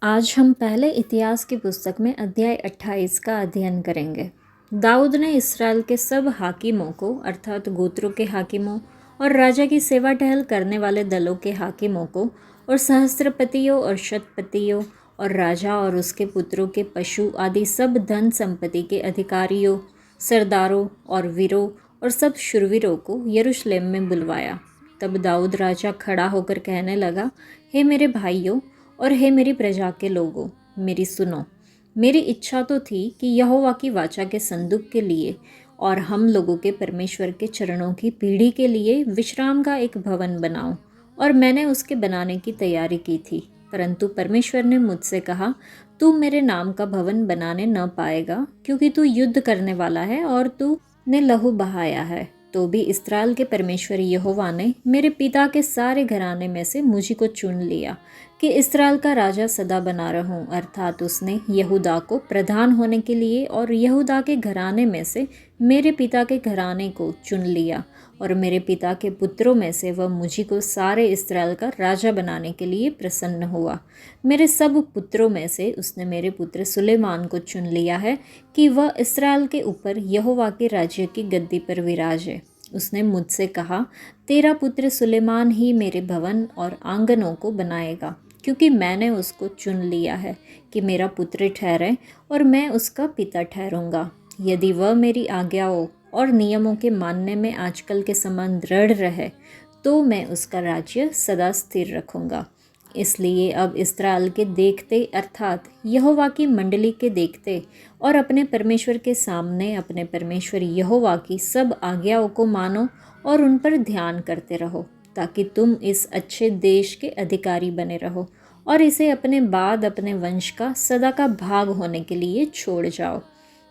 आज हम पहले इतिहास की पुस्तक में अध्याय 28 का अध्ययन करेंगे। दाऊद ने इसराइल के सब हाकिमों को अर्थात गोत्रों के हाकिमों और राजा की सेवा टहल करने वाले दलों के हाकिमों को और सहस्त्रपतियों और शतपतियों और राजा और उसके पुत्रों के पशु आदि सब धन संपत्ति के अधिकारियों, सरदारों और वीरों और सब शूरवीरों को यरूशलेम में बुलवाया। तब दाऊद राजा खड़ा होकर कहने लगा, हे मेरे भाइयों और हे मेरी प्रजा के लोगों, मेरी सुनो। मेरी इच्छा तो थी कि यहोवा की वाचा के संदूक के लिए और हम लोगों के परमेश्वर के चरणों की पीढ़ी के लिए विश्राम का एक भवन बनाऊं, और मैंने उसके बनाने की तैयारी की थी। परंतु परमेश्वर ने मुझसे कहा, तू मेरे नाम का भवन बनाने न पाएगा, क्योंकि तू युद्ध करने वाला है और तू ने लहू बहाया है। तो भी इस्राएल के परमेश्वर यहोवा ने मेरे पिता के सारे घराने में से मुझी को चुन लिया कि इस्राएल का राजा सदा बना रहूं, अर्थात उसने यहूदा को प्रधान होने के लिए और यहूदा के घराने में से मेरे पिता के घराने को चुन लिया, और मेरे पिता के पुत्रों में से वह मुझी को सारे इस्राएल का राजा बनाने के लिए प्रसन्न हुआ। मेरे सब पुत्रों में से उसने मेरे पुत्र सुलेमान को चुन लिया है कि वह इस्राएल के ऊपर यहोवा के राज्य की गद्दी पर विराजे। उसने मुझसे कहा, तेरा पुत्र सुलेमान ही मेरे भवन और आंगनों को बनाएगा, क्योंकि मैंने उसको चुन लिया है कि मेरा पुत्र ठहरे और मैं उसका पिता ठहरूंगा। यदि वह मेरी आज्ञाओं और नियमों के मानने में आजकल के समान दृढ़ रहे, तो मैं उसका राज्य सदा स्थिर रखूंगा। इसलिए अब इस्राएल के देखते अर्थात यहोवा की मंडली के देखते और अपने परमेश्वर के सामने अपने परमेश्वर यहोवा की सब आज्ञाओं को मानो और उन पर ध्यान करते रहो, ताकि तुम इस अच्छे देश के अधिकारी बने रहो और इसे अपने बाद अपने वंश का सदा का भाग होने के लिए छोड़ जाओ।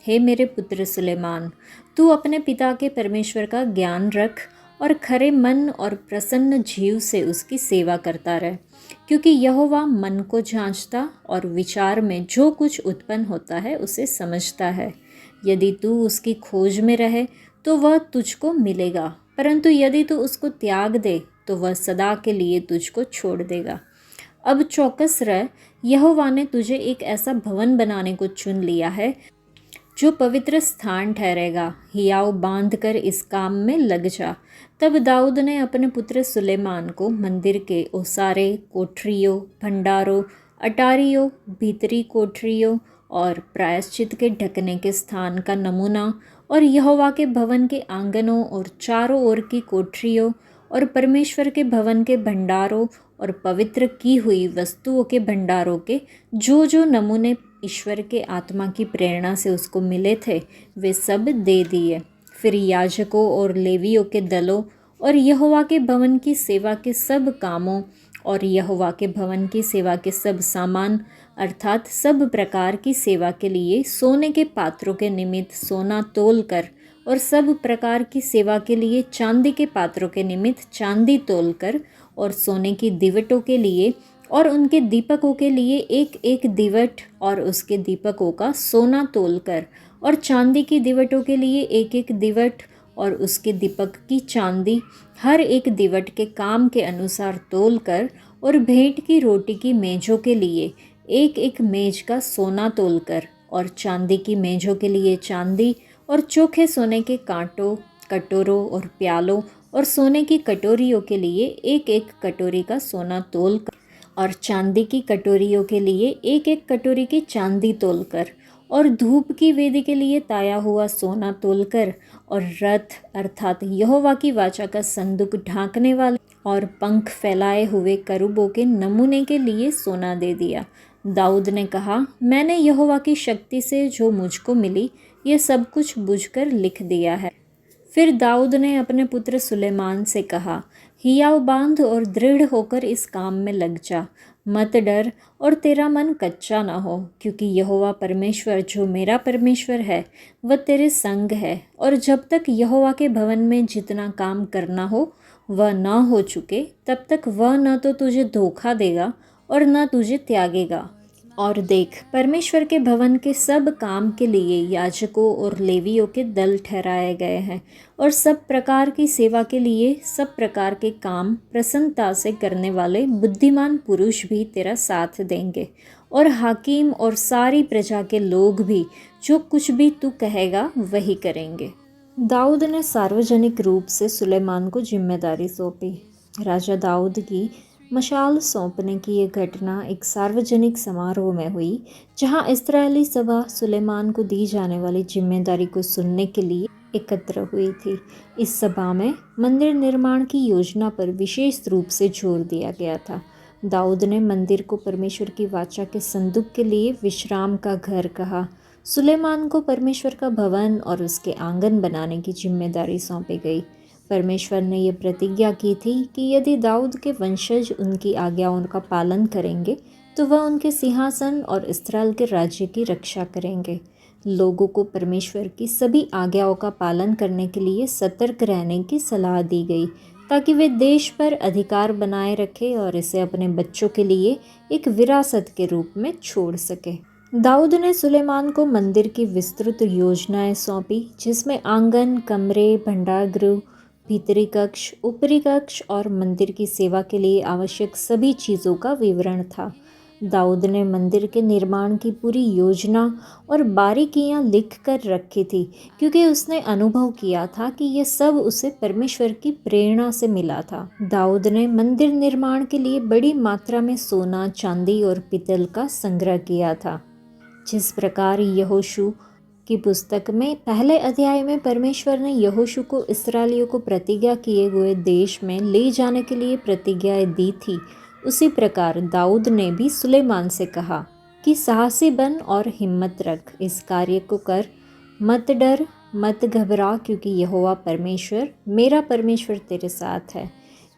हे मेरे पुत्र सुलेमान, तू अपने पिता के परमेश्वर का ज्ञान रख और खरे मन और प्रसन्न जीव से उसकी सेवा करता रह, क्योंकि यहोवा मन को जांचता और विचार में जो कुछ उत्पन्न होता है उसे समझता है। यदि तू उसकी खोज में रहे तो वह तुझको मिलेगा, परंतु यदि तू उसको त्याग दे तो वह सदा के लिए तुझको छोड़ देगा। अब चौकस रह, यहोवा ने तुझे एक ऐसा भवन बनाने को चुन लिया है जो पवित्र स्थान ठहरेगा। हियाव बांध कर इस काम में लग जा। तब दाऊद ने अपने पुत्र सुलेमान को मंदिर के ओसारे, कोठरियों, भंडारों, अटारियों, भीतरी कोठरियों और प्रायश्चित के ढकने के स्थान का नमूना और यहोवा के भवन के आंगनों और चारों ओर की कोठरियों और परमेश्वर के भवन के भंडारों और पवित्र की हुई वस्तुओं के भंडारों के जो जो नमूने ईश्वर के आत्मा की प्रेरणा से उसको मिले थे, वे सब दे दिए। फिर याजकों और लेवियों के दलों और यहोवा के भवन की सेवा के सब कामों और यहोवा के भवन की सेवा के सब सामान अर्थात सब प्रकार की सेवा के लिए सोने के पात्रों के निमित्त सोना तोल कर और सब प्रकार की सेवा के लिए चांदी के पात्रों के निमित्त चांदी तोल कर और सोने की दिवटों के लिए और उनके दीपकों के लिए एक एक दिवट और उसके दीपकों का सोना तोलकर और चांदी की दिवटों के लिए एक एक दिवट और उसके दीपक की चांदी हर एक दिवट के काम के अनुसार तोलकर और भेंट की रोटी की मेजों के लिए एक एक मेज का सोना तोलकर और चांदी की मेजों के लिए चांदी और चोखे सोने के कांटों, कटोरों और प्यालों और सोने की कटोरियों के लिए एक एक कटोरी का सोना तोलकर और चांदी की कटोरियों के लिए एक एक कटोरी की चांदी तोलकर और धूप की वेदी के लिए ताया हुआ सोना तोलकर और रथ अर्थात यहोवा की वाचा का संदूक ढांकने वाले और पंख फैलाए हुए करूबों के नमूने के लिए सोना दे दिया। दाऊद ने कहा, मैंने यहोवा की शक्ति से जो मुझको मिली ये सब कुछ बुझकर लिख दिया है। फिर दाऊद ने अपने पुत्र सुलेमान से कहा, हियाव बांध और दृढ़ होकर इस काम में लग जा, मत डर और तेरा मन कच्चा ना हो, क्योंकि यहोवा परमेश्वर जो मेरा परमेश्वर है वह तेरे संग है, और जब तक यहोवा के भवन में जितना काम करना हो वह न हो चुके तब तक वह न तो तुझे धोखा देगा और न तुझे त्यागेगा। और देख, परमेश्वर के भवन के सब काम के लिए याजकों और लेवियों के दल ठहराए गए हैं, और सब प्रकार की सेवा के लिए सब प्रकार के काम प्रसन्नता से करने वाले बुद्धिमान पुरुष भी तेरा साथ देंगे। और हाकिम और सारी प्रजा के लोग भी जो कुछ भी तू कहेगा वही करेंगे। दाऊद ने सार्वजनिक रूप से सुलेमान को जिम्मेदारी सौंपी। राजा दाऊद की मशाल सौंपने की ये घटना एक सार्वजनिक समारोह में हुई, जहां इस्राएली सभा सुलेमान को दी जाने वाली जिम्मेदारी को सुनने के लिए एकत्र हुई थी। इस सभा में मंदिर निर्माण की योजना पर विशेष रूप से जोर दिया गया था। दाऊद ने मंदिर को परमेश्वर की वाचा के संदूक के लिए विश्राम का घर कहा। सुलेमान को परमेश्वर का भवन और उसके आंगन बनाने की जिम्मेदारी सौंपी गई। परमेश्वर ने यह प्रतिज्ञा की थी कि यदि दाऊद के वंशज उनकी आज्ञाओं का पालन करेंगे तो वह उनके सिंहासन और इस्राएल के राज्य की रक्षा करेंगे। लोगों को परमेश्वर की सभी आज्ञाओं का पालन करने के लिए सतर्क रहने की सलाह दी गई, ताकि वे देश पर अधिकार बनाए रखें और इसे अपने बच्चों के लिए एक विरासत के रूप में छोड़ सके। दाऊद ने सुलेमान को मंदिर की विस्तृत योजनाएं सौंपी, जिसमें आंगन, कमरे, भंडारगृह, भीतरी कक्ष, ऊपरी कक्ष और मंदिर की सेवा के लिए आवश्यक सभी चीज़ों का विवरण था। दाऊद ने मंदिर के निर्माण की पूरी योजना और बारीकियां लिख कर रखी थी, क्योंकि उसने अनुभव किया था कि यह सब उसे परमेश्वर की प्रेरणा से मिला था। दाऊद ने मंदिर निर्माण के लिए बड़ी मात्रा में सोना, चांदी और पीतल का संग्रह किया था। जिस प्रकार यहोशू की पुस्तक में पहले अध्याय में परमेश्वर ने यहोशू को इस्राएलियों को प्रतिज्ञा किए हुए देश में ले जाने के लिए प्रतिज्ञाएं दी थी, उसी प्रकार दाऊद ने भी सुलेमान से कहा कि साहसी बन और हिम्मत रख, इस कार्य को कर, मत डर, मत घबरा, क्योंकि यहोवा परमेश्वर, मेरा परमेश्वर तेरे साथ है।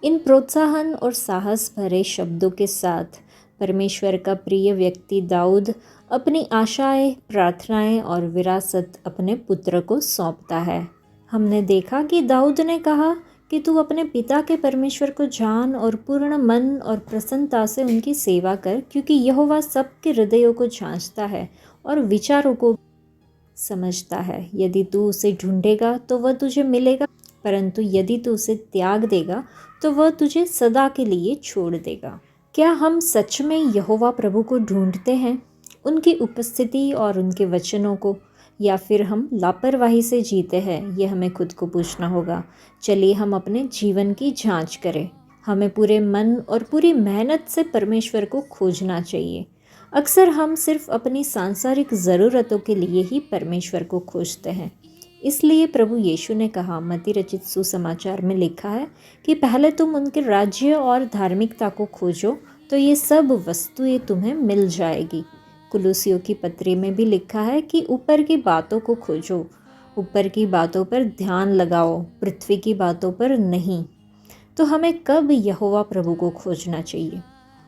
इन प्रोत्साहन और साहस भरे शब्दों के साथ परमेश्वर का प्रिय व्यक्ति दाऊद अपनी आशाएं, प्रार्थनाएं और विरासत अपने पुत्र को सौंपता है। हमने देखा कि दाऊद ने कहा कि तू अपने पिता के परमेश्वर को जान और पूर्ण मन और प्रसन्नता से उनकी सेवा कर, क्योंकि यहोवा सबके हृदयों को जांचता है और विचारों को समझता है। यदि तू उसे ढूंढेगा तो वह तुझे मिलेगा, परंतु यदि तू उसे त्याग देगा तो वह तुझे सदा के लिए छोड़ देगा। क्या हम सच में यहोवा प्रभु को ढूंढते हैं, उनकी उपस्थिति और उनके वचनों को, या फिर हम लापरवाही से जीते हैं? यह हमें खुद को पूछना होगा। चलिए हम अपने जीवन की जांच करें। हमें पूरे मन और पूरी मेहनत से परमेश्वर को खोजना चाहिए। अक्सर हम सिर्फ अपनी सांसारिक ज़रूरतों के लिए ही परमेश्वर को खोजते हैं। इसलिए प्रभु यीशु ने कहा, मत्ती रचित सुसमाचार में लिखा है कि पहले तुम उनके राज्य और धार्मिकता को खोजो तो ये सब वस्तुएं तुम्हें मिल जाएगी। कुलुसियों की पत्री में भी लिखा है कि ऊपर की बातों को खोजो, ऊपर की बातों पर ध्यान लगाओ, पृथ्वी की बातों पर नहीं। तो हमें कब यहोवा प्रभु को खोजना चाहिए?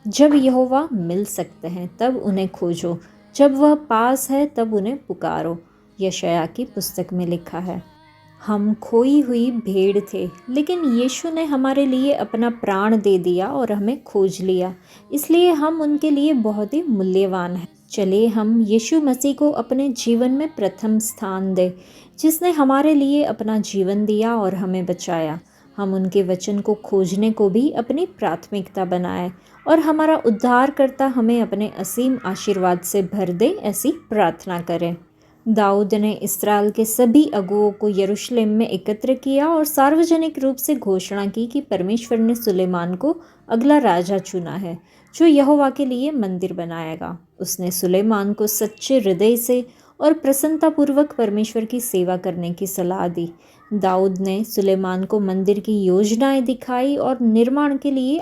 जब यहोवा मिल सकते हैं तब उन्हें खोजो, जब वह पास है तब उन्हें पुकारो। यशायाह की पुस्तक में लिखा है, हम खोई हुई भेड़ थे, लेकिन यीशु ने हमारे लिए अपना प्राण दे दिया और हमें खोज लिया, इसलिए हम उनके लिए बहुत ही मूल्यवान हैं। चलिए हम यीशु मसीह को अपने जीवन में प्रथम स्थान दें, जिसने हमारे लिए अपना जीवन दिया और हमें बचाया। हम उनके वचन को खोजने को भी अपनी प्राथमिकता बनाएं और हमारा उद्धारकर्ता हमें अपने असीम आशीर्वाद से भर दे, ऐसी प्रार्थना करें। दाऊद ने इस्राएल के सभी अगुओं को यरूशलेम में एकत्र किया और सार्वजनिक रूप से घोषणा की कि परमेश्वर ने सुलेमान को अगला राजा चुना है, जो यहोवा के लिए मंदिर बनाएगा। उसने सुलेमान को सच्चे हृदय से और प्रसन्नतापूर्वक परमेश्वर की सेवा करने की सलाह दी। दाऊद ने सुलेमान को मंदिर की योजनाएं दिखाई और निर्माण के लिए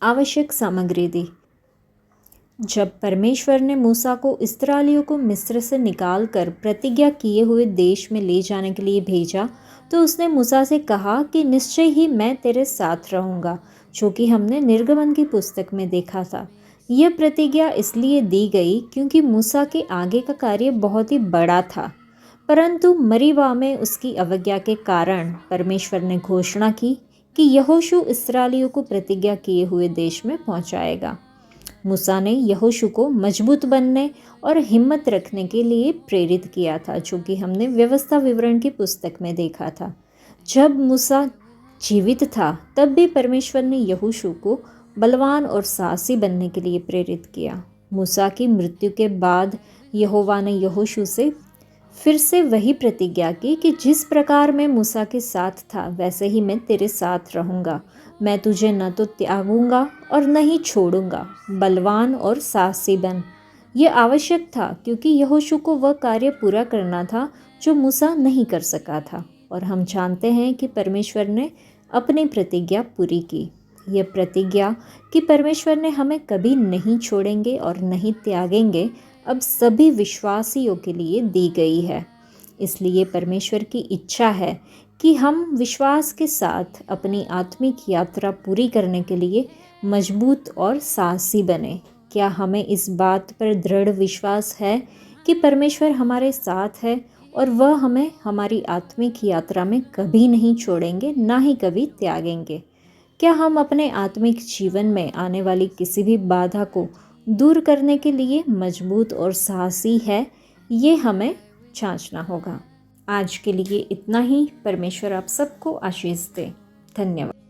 आवश्यक सामग्री दी। जब परमेश्वर ने मूसा को इस्राएलियों को मिस्र से निकालकर प्रतिज्ञा किए हुए देश में ले जाने के लिए भेजा, तो उसने मूसा से कहा कि निश्चय ही मैं तेरे साथ रहूँगा, जो कि हमने निर्गमन की पुस्तक में देखा था। यह प्रतिज्ञा इसलिए दी गई क्योंकि मूसा के आगे का कार्य बहुत ही बड़ा था, परंतु मरीबा में उसकी अवज्ञा के कारण परमेश्वर ने घोषणा की कि यहोशू इस्राएलियों को प्रतिज्ञा किए हुए देश में पहुँचाएगा। मूसा ने यहोशू को मजबूत बनने और हिम्मत रखने के लिए प्रेरित किया था, जो कि हमने व्यवस्था विवरण की पुस्तक में देखा था। जब मूसा जीवित था तब भी परमेश्वर ने यहोशू को बलवान और साहसी बनने के लिए प्रेरित किया। मूसा की मृत्यु के बाद यहोवा ने यहोशू से फिर से वही प्रतिज्ञा की कि जिस प्रकार मैं मूसा के साथ था वैसे ही मैं तेरे साथ रहूँगा। मैं तुझे न तो त्यागूंगा और न ही छोड़ूंगा। बलवान और साहसी बन। ये आवश्यक था क्योंकि यहोशू को वह कार्य पूरा करना था जो मूसा नहीं कर सका था। और हम जानते हैं कि परमेश्वर ने अपनी प्रतिज्ञा पूरी की। यह प्रतिज्ञा कि परमेश्वर ने हमें कभी नहीं छोड़ेंगे और नहीं त्यागेंगे अब सभी विश्वासियों के लिए दी गई है। इसलिए परमेश्वर की इच्छा है कि हम विश्वास के साथ अपनी आत्मिक यात्रा पूरी करने के लिए मजबूत और साहसी बने। क्या हमें इस बात पर दृढ़ विश्वास है कि परमेश्वर हमारे साथ है और वह हमें हमारी आत्मिक यात्रा में कभी नहीं छोड़ेंगे, ना ही कभी त्यागेंगे? क्या हम अपने आत्मिक जीवन में आने वाली किसी भी बाधा को दूर करने के लिए मजबूत और साहसी है? ये हमें जांचना होगा। आज के लिए इतना ही। परमेश्वर आप सबको आशीष दे। धन्यवाद।